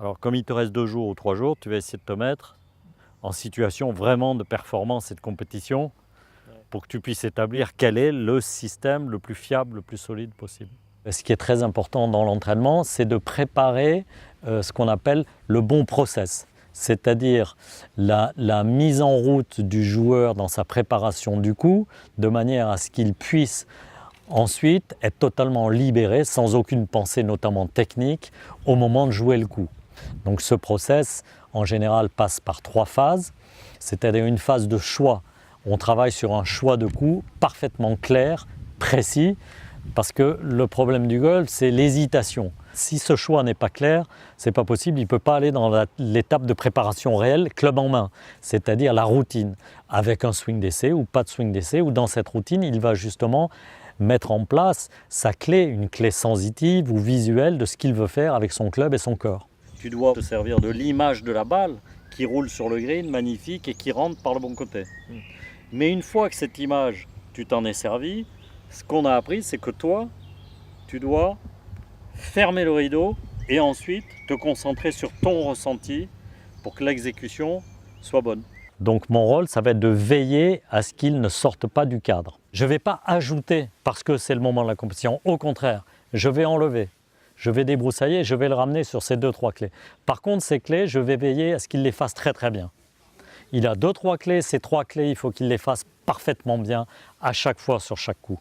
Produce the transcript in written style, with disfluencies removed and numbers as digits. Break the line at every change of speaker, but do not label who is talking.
Alors comme il te reste 2 jours ou 3 jours, tu vas essayer de te mettre en situation vraiment de performance et de compétition pour que tu puisses établir quel est le système le plus fiable, le plus solide possible. Ce qui est très important dans l'entraînement, c'est de préparer ce qu'on appelle le bon process, c'est-à-dire la mise en route du joueur dans sa préparation du coup, de manière à ce qu'il puisse ensuite être totalement libéré, sans aucune pensée notamment technique, au moment de jouer le coup. Donc ce process, en général, passe par 3 phases, c'est-à-dire une phase de choix. On travaille sur un choix de coup parfaitement clair, précis, parce que le problème du golf, c'est l'hésitation. Si ce choix n'est pas clair, c'est pas possible, il ne peut pas aller dans l'étape de préparation réelle, club en main, c'est-à-dire la routine, avec un swing d'essai ou pas de swing d'essai, ou dans cette routine, il va justement mettre en place sa clé, une clé sensitive ou visuelle de ce qu'il veut faire avec son club et son corps. Tu dois te servir de l'image de la balle qui roule sur le green, magnifique, et qui rentre par le bon côté. Mais une fois que cette image, tu t'en es servi, ce qu'on a appris, c'est que toi, tu dois fermer le rideau et ensuite te concentrer sur ton ressenti pour que l'exécution soit bonne. Donc mon rôle, ça va être de veiller à ce qu'il ne sorte pas du cadre. Je ne vais pas ajouter parce que c'est le moment de la compétition. Au contraire, je vais enlever. Je vais débroussailler, je vais le ramener sur ces 2-3 clés. Par contre, ces clés, je vais veiller à ce qu'il les fasse très très bien. Il a 2-3 clés, ces 3 clés, il faut qu'il les fasse parfaitement bien à chaque fois sur chaque coup.